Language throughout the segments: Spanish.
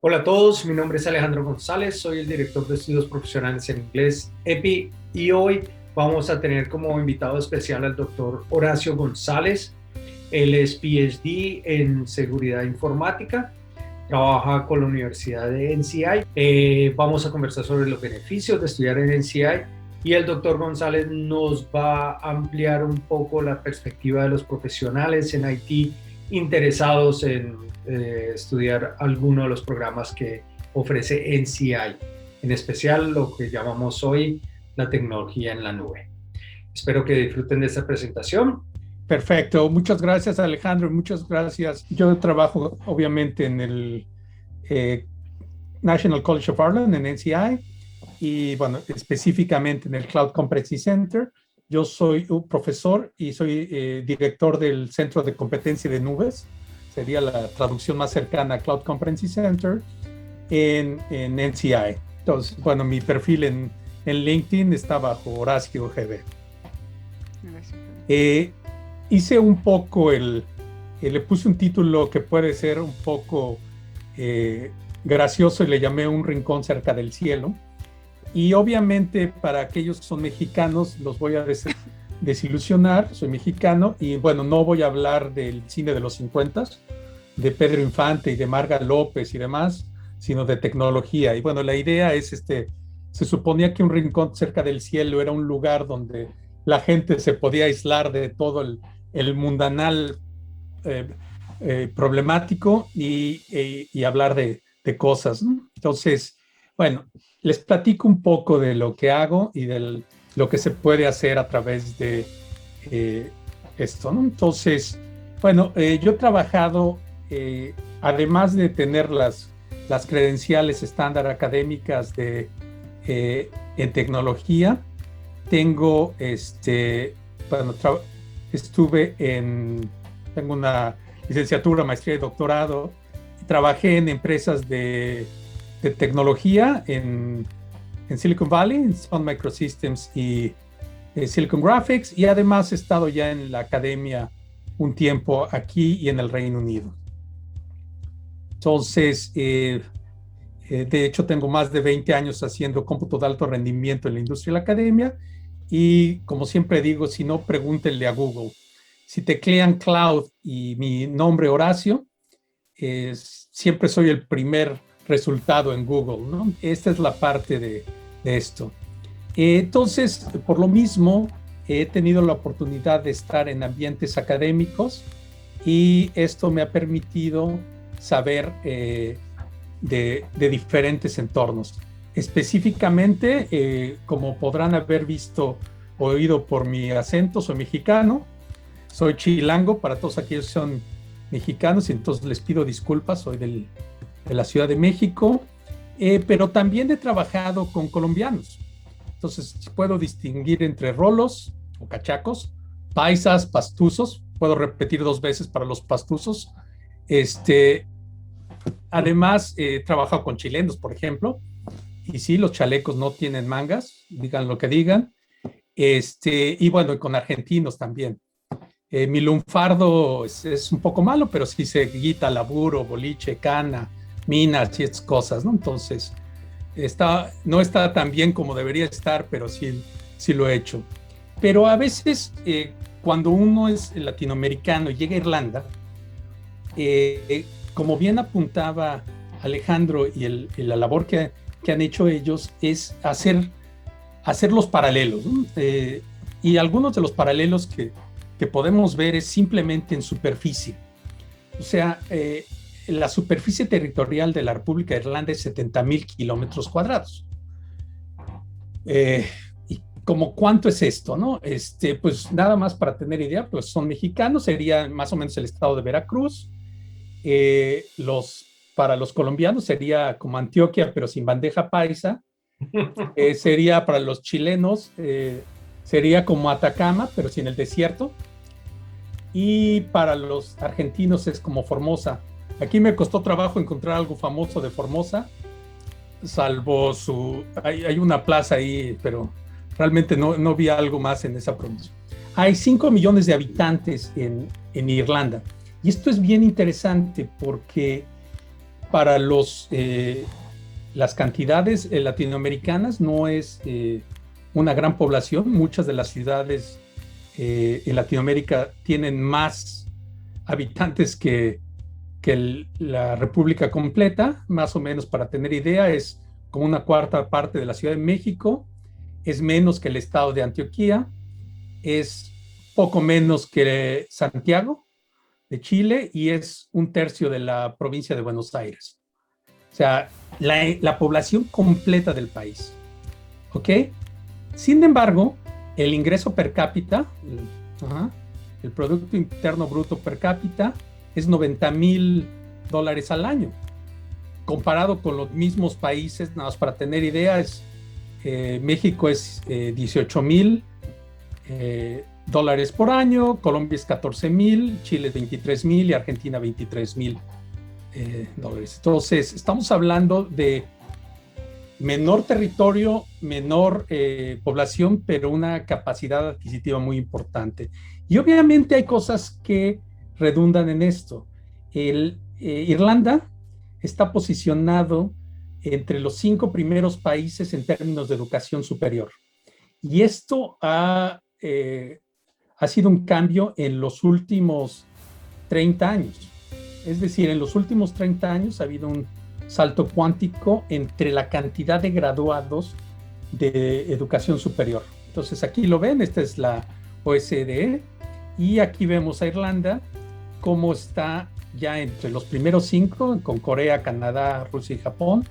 Hola a todos, mi nombre es Alejandro González, soy el director de estudios profesionales en inglés EPI y hoy vamos a tener como invitado especial al doctor Horacio González. Él es PhD en seguridad informática, trabaja con la Universidad de NCI. Vamos a conversar sobre los beneficios de estudiar en NCI y el doctor González nos va a ampliar un poco la perspectiva de los profesionales en IT interesados en estudiar alguno de los programas que ofrece NCI, en especial lo que llamamos hoy la tecnología en la nube. Espero que disfruten de esta presentación. Perfecto, muchas gracias Alejandro, muchas gracias. Yo trabajo obviamente en el National College of Ireland, en NCI, y bueno, específicamente en el Cloud Competency Center. Yo soy un profesor y soy director del Centro de Competencia de Nubes, sería la traducción más cercana a Cloud Competency Center en NCI. Entonces, bueno, mi perfil en LinkedIn está bajo Horacio GB. Hice un poco le puse un título que puede ser un poco gracioso y le llamé Un rincón cerca del cielo. Y obviamente para aquellos que son mexicanos los voy a desilusionar, soy mexicano y bueno, no voy a hablar del cine de los 50, de Pedro Infante y de Marga López y demás, sino de tecnología. Y bueno, la idea es, se suponía que Un rincón cerca del cielo era un lugar donde la gente se podía aislar de todo el mundanal problemático y hablar de cosas, ¿no? Entonces, bueno, les platico un poco de lo que hago y de lo que se puede hacer a través de esto, ¿no? Entonces, bueno, yo he trabajado, además de tener las credenciales estándar académicas en tecnología, tengo, bueno, tengo una licenciatura, maestría y doctorado, y trabajé en empresas de tecnología en Silicon Valley, en Sun Microsystems y Silicon Graphics, y además he estado ya en la academia un tiempo aquí y en el Reino Unido. Entonces, de hecho, tengo más de 20 años haciendo cómputo de alto rendimiento en la industria y la academia, y como siempre digo, si no, pregúntenle a Google. Si teclean cloud y mi nombre Horacio, siempre soy el primer resultado en Google, ¿no? Esta es la parte de esto. Entonces, por lo mismo, he tenido la oportunidad de estar en ambientes académicos y esto me ha permitido saber de diferentes entornos. Específicamente, como podrán haber oído por mi acento, soy mexicano, soy chilango para todos aquellos que son mexicanos y entonces les pido disculpas, soy de la Ciudad de México, pero también he trabajado con colombianos. Entonces puedo distinguir entre rolos o cachacos, paisas, pastuzos, puedo repetir 2 veces para los pastuzos. Además, he trabajado con chilenos, por ejemplo, y sí, los chalecos no tienen mangas, digan lo que digan. Y bueno, con argentinos también. Mi lunfardo es un poco malo, pero sí se guita, laburo, boliche, cana, minas y estas cosas, ¿no? Entonces, no está tan bien como debería estar, pero sí lo he hecho. Pero a veces, cuando uno es latinoamericano y llega a Irlanda, como bien apuntaba Alejandro y la labor que han hecho ellos es hacer los paralelos, ¿no? Y algunos de los paralelos que podemos ver es simplemente en superficie. O sea, la superficie territorial de la República de Irlanda es 70,000 kilómetros cuadrados. ¿Y como cuánto es esto, no? Pues nada más para tener idea, pues son mexicanos, sería más o menos el estado de Veracruz. Para los colombianos sería como Antioquia, pero sin bandeja paisa. Sería para los chilenos, sería como Atacama, pero sin el desierto. Y para los argentinos es como Formosa. Aquí me costó trabajo encontrar algo famoso de Formosa, salvo hay una plaza ahí, pero realmente no vi algo más en esa provincia. Hay 5 millones de habitantes en Irlanda. Y esto es bien interesante porque para las cantidades latinoamericanas no es una gran población. Muchas de las ciudades en Latinoamérica tienen más habitantes que la República completa, más o menos. Para tener idea, es como una cuarta parte de la Ciudad de México, es menos que el estado de Antioquia, es poco menos que Santiago de Chile y es un tercio de la provincia de Buenos Aires. O sea, la población completa del país. ¿Ok? Sin embargo, el ingreso per cápita, el Producto Interno Bruto per cápita, es $90,000 al año. Comparado con los mismos países, nada más para tener idea, México es $18,000 por año, Colombia es 14,000, Chile es 23,000 y Argentina 23,000 dólares. Entonces, estamos hablando de menor territorio, menor población, pero una capacidad adquisitiva muy importante. Y obviamente hay cosas que redundan en esto. Irlanda está posicionado entre los 5 primeros países en términos de educación superior. Y esto ha sido un cambio en los últimos 30 años. Es decir, en los últimos 30 años ha habido un salto cuántico entre la cantidad de graduados de educación superior. Entonces aquí lo ven, esta es la OSDE y aquí vemos a Irlanda cómo está ya entre los primeros 5 con Corea, Canadá, Rusia y Japón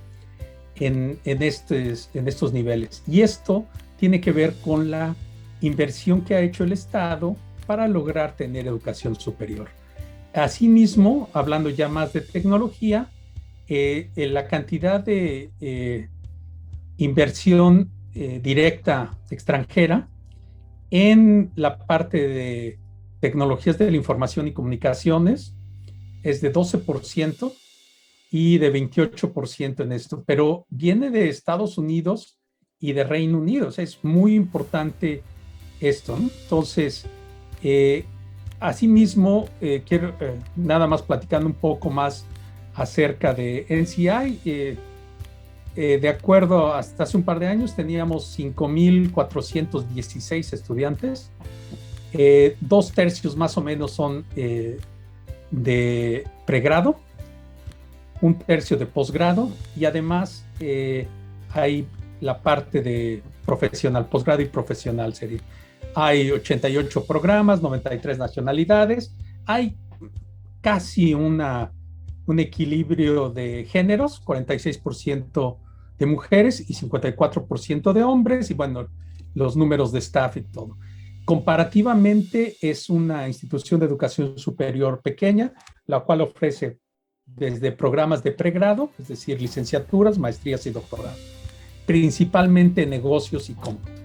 en estos niveles. Y esto tiene que ver con la inversión que ha hecho el Estado para lograr tener educación superior. Asimismo, hablando ya más de tecnología, la cantidad de inversión directa extranjera en la parte de tecnologías de la información y comunicaciones es de 12% y de 28% en esto, pero viene de Estados Unidos y de Reino Unido. O sea, es muy importante esto, ¿no? Entonces, asimismo, quiero nada más platicando un poco más acerca de NCI. De acuerdo, hasta hace un par de años teníamos 5,416 estudiantes. 2/3 más o menos son de pregrado, 1/3 de posgrado y además hay la parte de profesional, posgrado y profesional sería. Hay 88 programas, 93 nacionalidades, hay casi un equilibrio de géneros, 46% de mujeres y 54% de hombres, y bueno, los números de staff y todo. Comparativamente es una institución de educación superior pequeña, la cual ofrece desde programas de pregrado, es decir, licenciaturas, maestrías y doctorados, principalmente negocios y cómputo.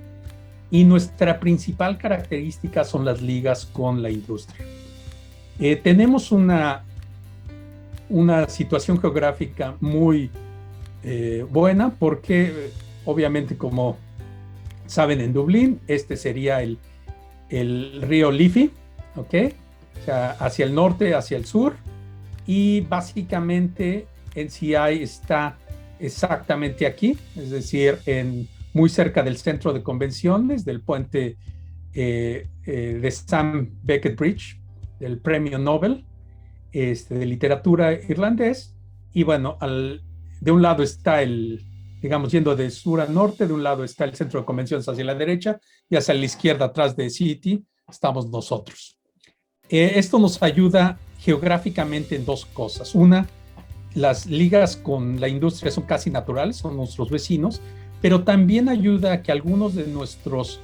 Y nuestra principal característica son las ligas con la industria. Tenemos una situación geográfica muy buena porque obviamente, como saben, en Dublín este sería el río Liffey, ¿ok? O sea, hacia el norte, hacia el sur, y básicamente NCI está exactamente aquí, es decir, muy cerca del centro de convenciones, del puente de Sam Beckett Bridge, del premio Nobel de literatura irlandés. Y bueno, de un lado está digamos, yendo de sur a norte, de un lado está el centro de convenciones hacia la derecha y hacia la izquierda, atrás de City, estamos nosotros. Esto nos ayuda geográficamente en 2 cosas. Una, las ligas con la industria son casi naturales, son nuestros vecinos, pero también ayuda a que algunos de nuestros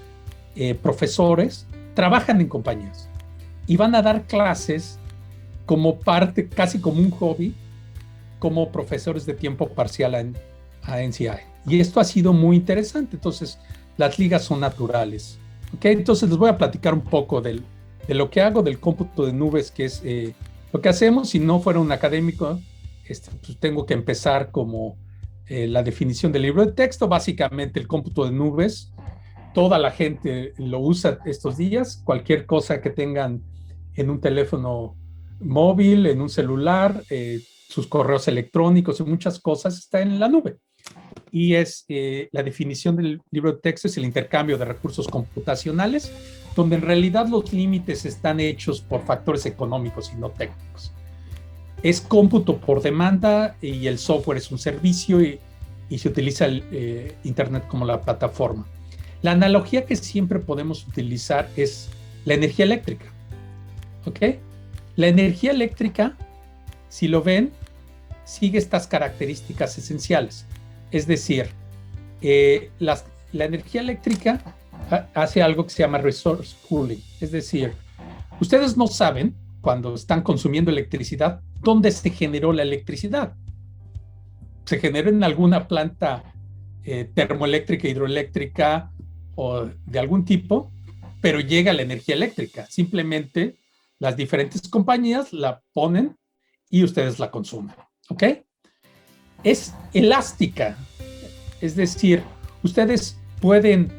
profesores trabajan en compañías y van a dar clases como parte, casi como un hobby, como profesores de tiempo parcial a NCI. Y esto ha sido muy interesante. Entonces, las ligas son naturales. ¿Okay? Entonces, les voy a platicar un poco de lo que hago, del cómputo de nubes, que es lo que hacemos. Si no fuera un académico, pues tengo que empezar como la definición del libro de texto. Básicamente, el cómputo de nubes, toda la gente lo usa estos días. Cualquier cosa que tengan en un teléfono móvil, en un celular, sus correos electrónicos y muchas cosas está en la nube. Y la definición del libro de texto es el intercambio de recursos computacionales, donde en realidad los límites están hechos por factores económicos y no técnicos. Es cómputo por demanda y el software es un servicio y se utiliza el Internet como la plataforma. La analogía que siempre podemos utilizar es la energía eléctrica. ¿Ok? La energía eléctrica, si lo ven, sigue estas características esenciales. Es decir, la energía eléctrica hace algo que se llama resource pooling. Es decir, ustedes no saben, cuando están consumiendo electricidad, dónde se generó la electricidad. Se generó en alguna planta termoeléctrica, hidroeléctrica o de algún tipo, pero llega la energía eléctrica. Simplemente las diferentes compañías la ponen y ustedes la consumen. ¿Ok? Es elástica. Es decir, ustedes pueden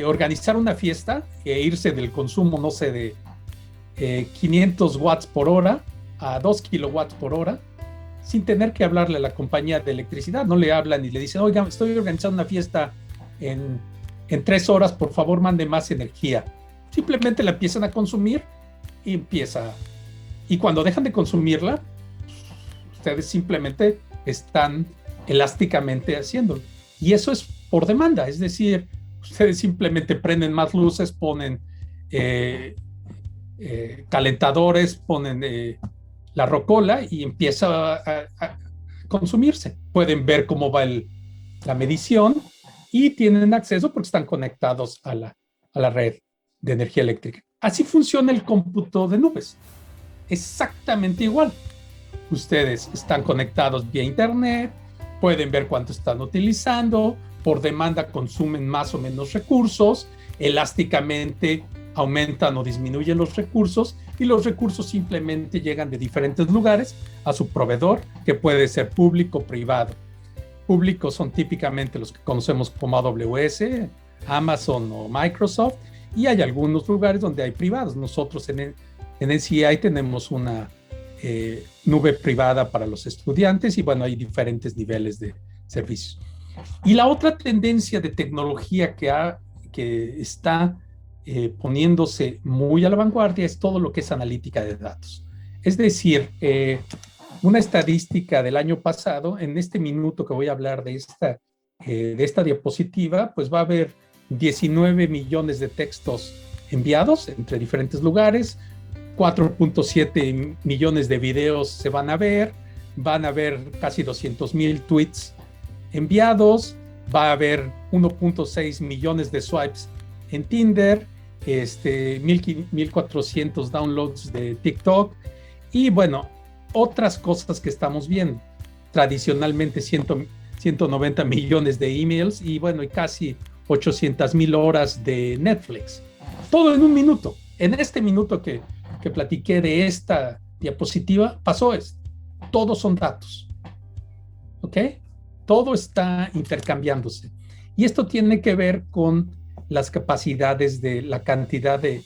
organizar una fiesta e irse del consumo, no sé, de 500 watts por hora a 2 kilowatts por hora sin tener que hablarle a la compañía de electricidad. No le hablan y le dicen, oiga, estoy organizando una fiesta en 3 horas, por favor, mande más energía. Simplemente la empiezan a consumir y y cuando dejan de consumirla, ustedes simplemente están elásticamente haciéndolo. Y eso es por demanda, es decir, ustedes simplemente prenden más luces, ponen calentadores, ponen la rocola y empieza a consumirse. Pueden ver cómo va la medición y tienen acceso porque están conectados a la red de energía eléctrica. Así funciona el cómputo de nubes. Exactamente igual. Ustedes están conectados vía internet, pueden ver cuánto están utilizando, por demanda consumen más o menos recursos, elásticamente aumentan o disminuyen los recursos y los recursos simplemente llegan de diferentes lugares a su proveedor, que puede ser público o privado. Públicos son típicamente los que conocemos como AWS, Amazon o Microsoft, y hay algunos lugares donde hay privados. Nosotros en NCI tenemos una nube privada para los estudiantes y bueno, hay diferentes niveles de servicios. Y la otra tendencia de tecnología que está poniéndose muy a la vanguardia es todo lo que es analítica de datos. Es decir, una estadística del año pasado, en este minuto que voy a hablar de esta diapositiva, pues va a haber 19 millones de textos enviados entre diferentes lugares, 4.7 millones de videos se van a ver casi 200,000 tweets enviados, va a haber 1.6 millones de swipes en Tinder, 1,400 downloads de TikTok y bueno, otras cosas que estamos viendo. Tradicionalmente 190 millones de emails y bueno, y casi 800,000 horas de Netflix. Todo en un minuto. En este minuto que platiqué de esta diapositiva, pasó esto. Todos son datos. ¿Ok? Todo está intercambiándose. Y esto tiene que ver con las capacidades de la cantidad de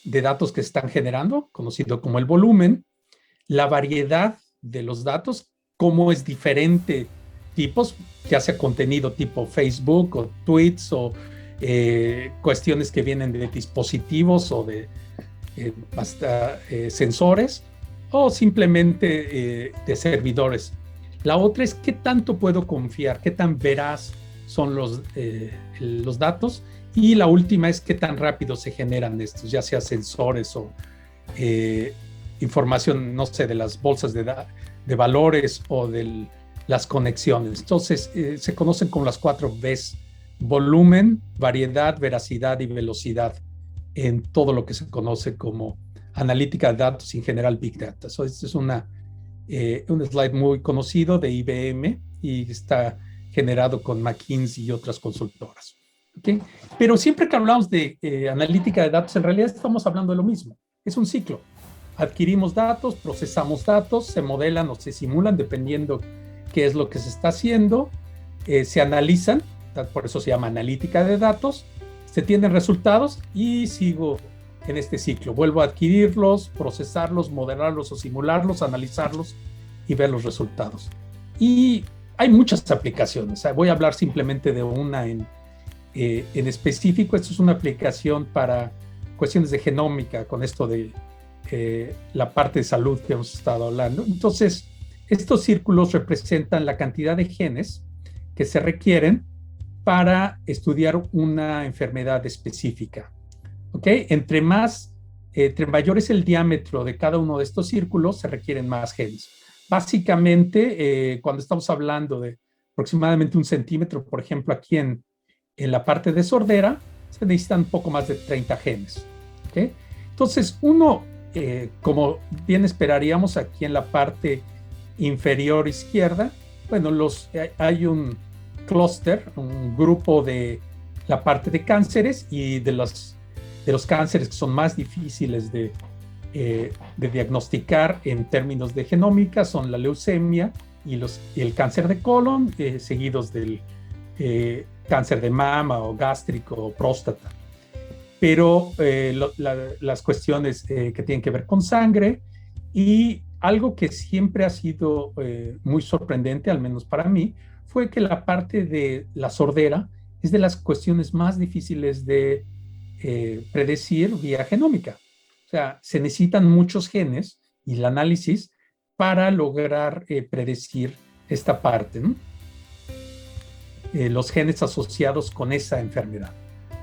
datos que se están generando, conocido como el volumen, la variedad de los datos, cómo es diferente tipos, ya sea contenido tipo Facebook o tweets o cuestiones que vienen de dispositivos o de hasta sensores o simplemente de servidores. La otra es qué tanto puedo confiar, qué tan veraz son los datos, y la última es qué tan rápido se generan estos, ya sea sensores o información, no sé, de las bolsas de valores o de las conexiones. Entonces, se conocen como las 4 Vs: volumen, variedad, veracidad y velocidad en todo lo que se conoce como analítica de datos y en general Big Data. So, este es un slide muy conocido de IBM y está generado con McKinsey y otras consultoras. ¿Okay? Pero siempre que hablamos de analítica de datos, en realidad estamos hablando de lo mismo. Es un ciclo. Adquirimos datos, procesamos datos, se modelan o se simulan dependiendo qué es lo que se está haciendo, se analizan, por eso se llama analítica de datos, se tienen resultados y sigo en este ciclo. Vuelvo a adquirirlos, procesarlos, modelarlos o simularlos, analizarlos y ver los resultados. Y hay muchas aplicaciones. Voy a hablar simplemente de una en específico. Esto es una aplicación para cuestiones de genómica, con esto de la parte de salud que hemos estado hablando. Entonces, estos círculos representan la cantidad de genes que se requieren para estudiar una enfermedad específica. ¿Ok? Entre mayor es el diámetro de cada uno de estos círculos, se requieren más genes. Básicamente, cuando estamos hablando de aproximadamente 1 centímetro, por ejemplo, aquí en la parte de sordera, se necesitan un poco más de 30 genes. ¿Okay? Entonces, como bien esperaríamos aquí en la parte inferior izquierda, bueno, hay un clúster, un grupo de la parte de cánceres, y de los cánceres que son más difíciles de diagnosticar en términos de genómica son la leucemia y el cáncer de colon, seguidos del cáncer de mama o gástrico o próstata. Pero las cuestiones que tienen que ver con sangre, y algo que siempre ha sido muy sorprendente, al menos para mí, fue que la parte de la sordera es de las cuestiones más difíciles de predecir vía genómica. O sea, se necesitan muchos genes y el análisis para lograr predecir esta parte, ¿no? Los genes asociados con esa enfermedad.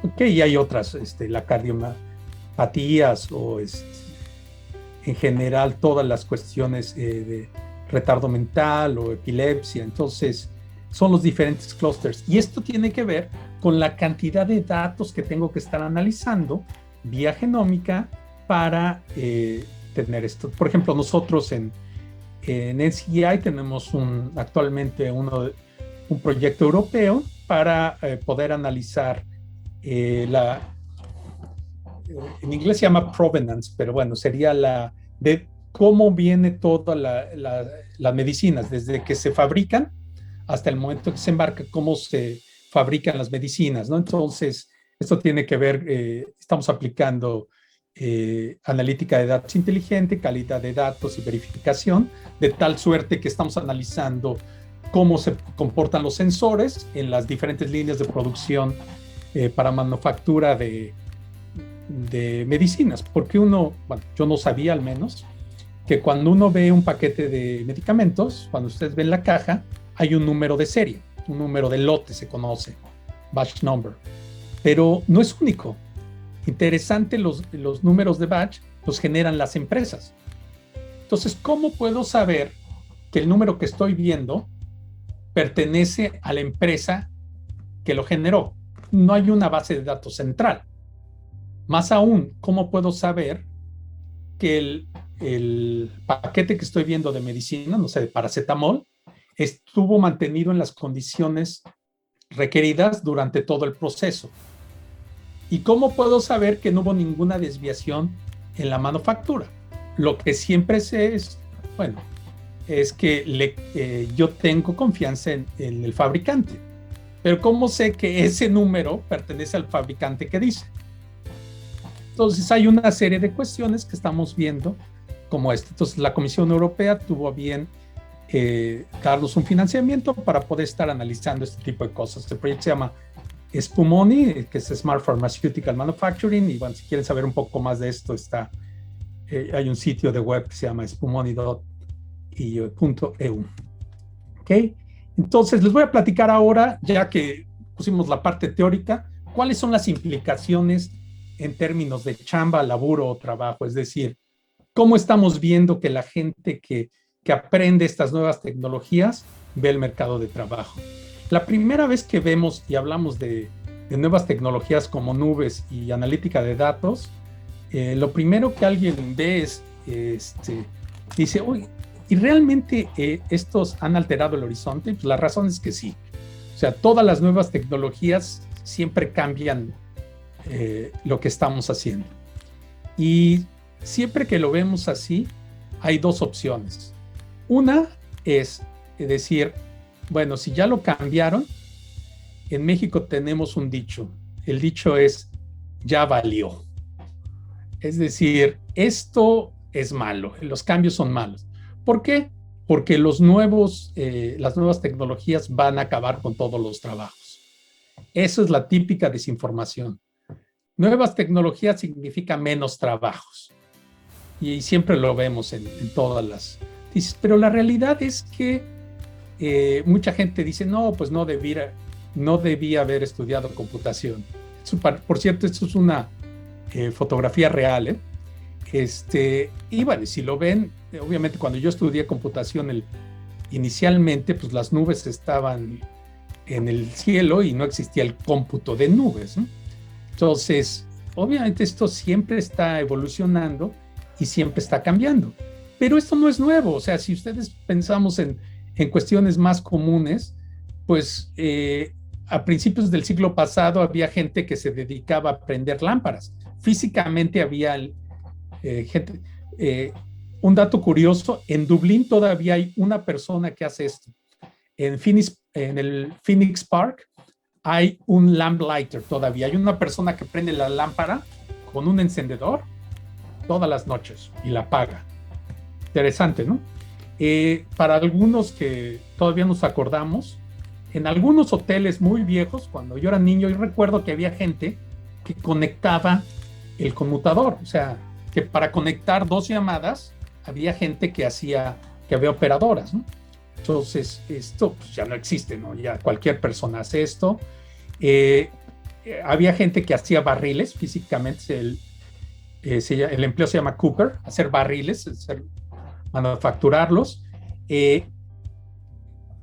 Okay, y hay otras, la cardiopatías o en general todas las cuestiones de retardo mental o epilepsia. Entonces, son los diferentes clústeres. Y esto tiene que ver con la cantidad de datos que tengo que estar analizando vía genómica para tener esto. Por ejemplo, nosotros en NCI tenemos actualmente un proyecto europeo para poder analizar en inglés se llama provenance, pero bueno, sería de cómo viene todas las medicinas, desde que se fabrican hasta el momento que se embarca, cómo se fabrican las medicinas, ¿no? Entonces, esto tiene que ver, estamos aplicando analítica de datos inteligente, calidad de datos y verificación, de tal suerte que estamos analizando cómo se comportan los sensores en las diferentes líneas de producción para manufactura de medicinas, porque yo no sabía al menos, que cuando uno ve un paquete de medicamentos, cuando ustedes ven la caja, hay un número de serie, un número de lote se conoce, batch number, pero no es único. Interesante, los números de batch los generan las empresas. Entonces, ¿cómo puedo saber que el número que estoy viendo pertenece a la empresa que lo generó? No hay una base de datos central. Más aún, ¿cómo puedo saber que el paquete que estoy viendo de medicina, no sé, de paracetamol, estuvo mantenido en las condiciones requeridas durante todo el proceso? ¿Y cómo puedo saber que no hubo ninguna desviación en la manufactura? Lo que siempre sé es que yo tengo confianza en el fabricante. Pero ¿cómo sé que ese número pertenece al fabricante que dice? Entonces hay una serie de cuestiones que estamos viendo como esta. Entonces la Comisión Europea tuvo a bien darnos un financiamiento para poder estar analizando este tipo de cosas. El proyecto se llama Spumoni, que es Smart Pharmaceutical Manufacturing, y bueno, si quieren saber un poco más de esto, hay un sitio de web que se llama spumoni.eu. ¿Ok? Entonces, les voy a platicar ahora, ya que pusimos la parte teórica, cuáles son las implicaciones en términos de chamba, laburo o trabajo. Es decir, cómo estamos viendo que la gente que aprende estas nuevas tecnologías ve el mercado de trabajo. La primera vez que vemos y hablamos de nuevas tecnologías como nubes y analítica de datos, lo primero que alguien ve es, dice, uy, ¿y realmente estos han alterado el horizonte? Pues la razón es que sí. O sea, todas las nuevas tecnologías siempre cambian lo que estamos haciendo. Y siempre que lo vemos así, hay dos opciones. Una es decir, bueno, si ya lo cambiaron, en México tenemos un dicho. El dicho es, ya valió. Es decir, esto es malo, los cambios son malos. ¿Por qué? porque las nuevas tecnologías van a acabar con todos los trabajos. Eso es la típica desinformación. Nuevas tecnologías significa menos trabajos. Y siempre lo vemos en todas las... Pero la realidad es que mucha gente dice, no, pues no debía haber estudiado computación. Por cierto, esto es una fotografía real, ¿eh? Y bueno, si lo ven, obviamente cuando yo estudié computación inicialmente, pues las nubes estaban en el cielo y no existía el cómputo de nubes, ¿no? Entonces, obviamente esto siempre está evolucionando y siempre está cambiando. Pero esto no es nuevo, o sea, si ustedes pensamos en cuestiones más comunes, pues a principios del siglo pasado había gente que se dedicaba a prender lámparas. Físicamente había gente. Un dato curioso, en Dublín todavía hay una persona que hace esto. En el Phoenix Park hay un lamplighter todavía. Hay una persona que prende la lámpara con un encendedor todas las noches y la apaga. Interesante, ¿no? Para algunos que todavía nos acordamos, en algunos hoteles muy viejos, cuando yo era niño, yo recuerdo que había gente que conectaba el conmutador, o sea, que para conectar dos llamadas había gente que había operadoras, ¿no? Entonces, esto pues, ya no existe, ¿no? Ya cualquier persona hace esto. Había gente que hacía barriles físicamente, el empleo se llama Cooper, hacer barriles, manufacturarlos.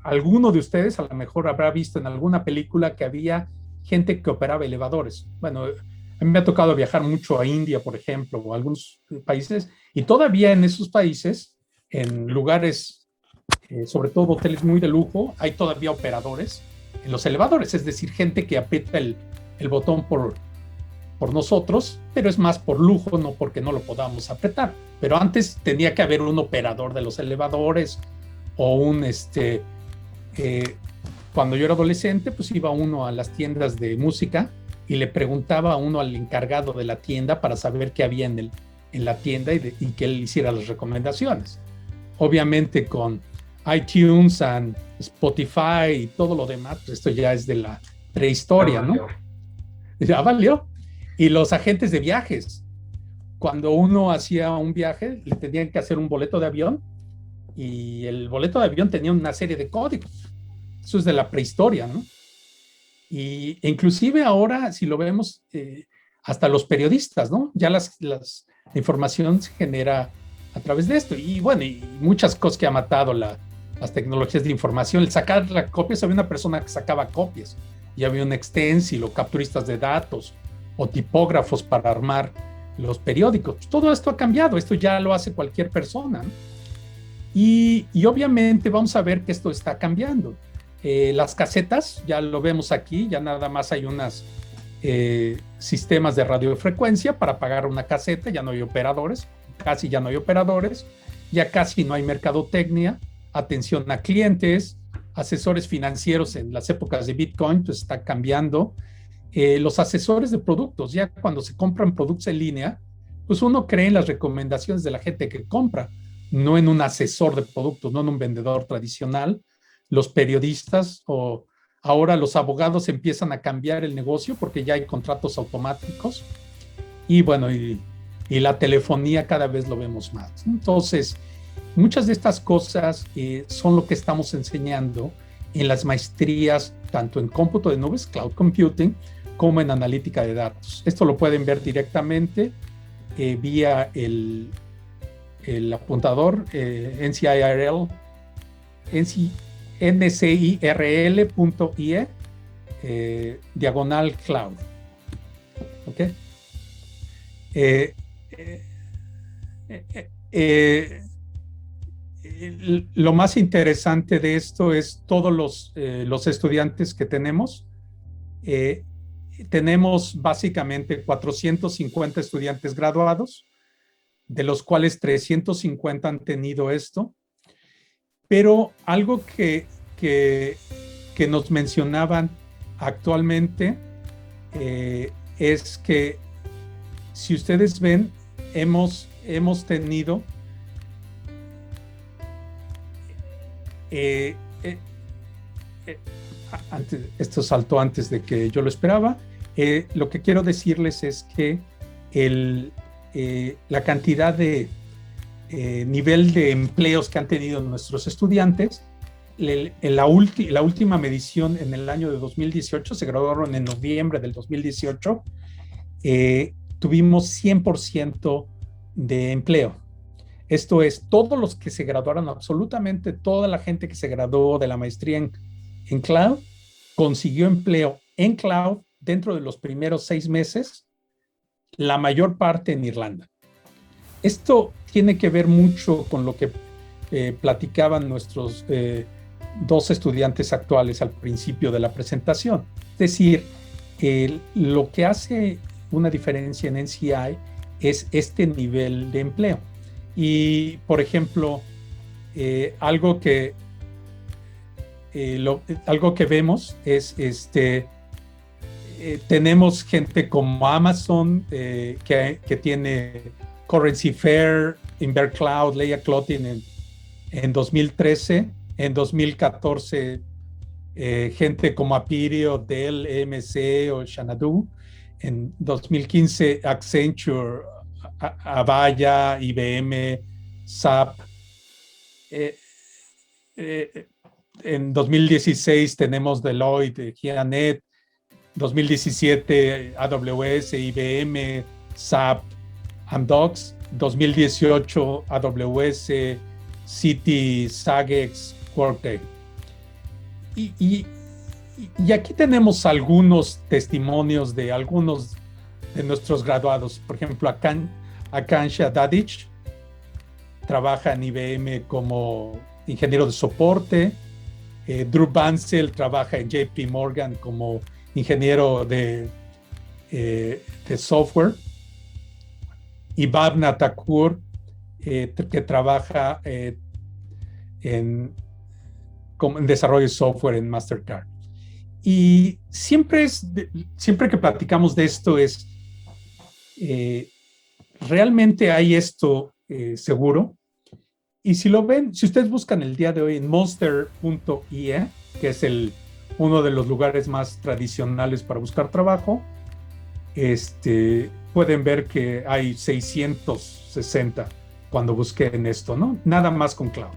Alguno de ustedes a lo mejor habrá visto en alguna película que había gente que operaba elevadores. Bueno, a mí me ha tocado viajar mucho a India, por ejemplo, o a algunos países, y todavía en esos países, en lugares, sobre todo hoteles muy de lujo, hay todavía operadores en los elevadores, es decir, gente que aprieta el botón por nosotros, pero es más por lujo, no porque no lo podamos apretar. Pero antes tenía que haber un operador de los elevadores o cuando yo era adolescente, pues iba uno a las tiendas de música y le preguntaba a uno al encargado de la tienda para saber qué había en la tienda y que él hiciera las recomendaciones. Obviamente con iTunes and Spotify y todo lo demás, pues esto ya es de la prehistoria, ¿no? Ya valió. Y los agentes de viajes, cuando uno hacía un viaje, le tenían que hacer un boleto de avión y el boleto de avión tenía una serie de códigos. Eso es de la prehistoria, ¿no? Y inclusive ahora, si lo vemos, hasta los periodistas, ¿no? Ya la información se genera a través de esto. Y bueno, y muchas cosas que ha matado las tecnologías de información. El sacar las copias, había una persona que sacaba copias y había un extensil o capturistas de datos o tipógrafos para armar los periódicos. Todo esto ha cambiado, esto ya lo hace cualquier persona, ¿no? Y obviamente vamos a ver que esto está cambiando. Las casetas, ya lo vemos aquí, ya nada más hay unos sistemas de radiofrecuencia para pagar una caseta, ya no hay operadores, casi ya no hay operadores, ya casi no hay mercadotecnia, atención a clientes, asesores financieros en las épocas de Bitcoin, pues está cambiando. Los asesores de productos, ya cuando se compran productos en línea, pues uno cree en las recomendaciones de la gente que compra, no en un asesor de productos, no en un vendedor tradicional. Los periodistas o ahora los abogados empiezan a cambiar el negocio porque ya hay contratos automáticos y bueno, y la telefonía cada vez lo vemos más. Entonces, muchas de estas cosas son lo que estamos enseñando en las maestrías, tanto en cómputo de nubes, cloud computing, como en analítica de datos. Esto lo pueden ver directamente vía el apuntador ncirl.ie diagonal cloud. ¿Ok? Lo más interesante de esto es todos los estudiantes que tenemos. Tenemos básicamente 450 estudiantes graduados, de los cuales 350 han tenido esto. Pero algo que nos mencionaban actualmente es que, si ustedes ven, hemos tenido eh, eh, esto saltó antes de que yo lo esperaba. Lo que quiero decirles es que la cantidad de nivel de empleos que han tenido nuestros estudiantes, la última medición en el año de 2018, se graduaron en noviembre del 2018, tuvimos 100% de empleo. Esto es, todos los que se graduaron, absolutamente toda la gente que se graduó de la maestría en cloud, consiguió empleo en cloud dentro de los primeros 6 meses, la mayor parte en Irlanda. Esto tiene que ver mucho con lo que platicaban nuestros 2 estudiantes actuales al principio de la presentación. Es decir, lo que hace una diferencia en NCI es este nivel de empleo. Y, por ejemplo, algo que vemos es tenemos gente como Amazon que tiene Currency Fair, Inver Cloud, Leia Clotin en 2013. En 2014, gente como Apirio, Dell, EMC o Xanadu. En 2015, Accenture, Avaya, IBM, SAP. En 2016 tenemos Deloitte, Gianet. 2017, AWS, IBM, SAP, Amdocs. 2018, AWS, Citi, Sagex, Workday. Y aquí tenemos algunos testimonios de algunos de nuestros graduados. Por ejemplo, Akansha Dadic trabaja en IBM como ingeniero de soporte. Drew Bansel trabaja en JP Morgan como ingeniero de software. Y Bhavna Thakur, que trabaja en desarrollo de software en Mastercard. Y siempre que platicamos de esto realmente hay esto seguro. Y si lo ven, si ustedes buscan el día de hoy en monster.ie, que es uno de los lugares más tradicionales para buscar trabajo, pueden ver que hay 660 cuando busquen esto, ¿no? Nada más con cloud.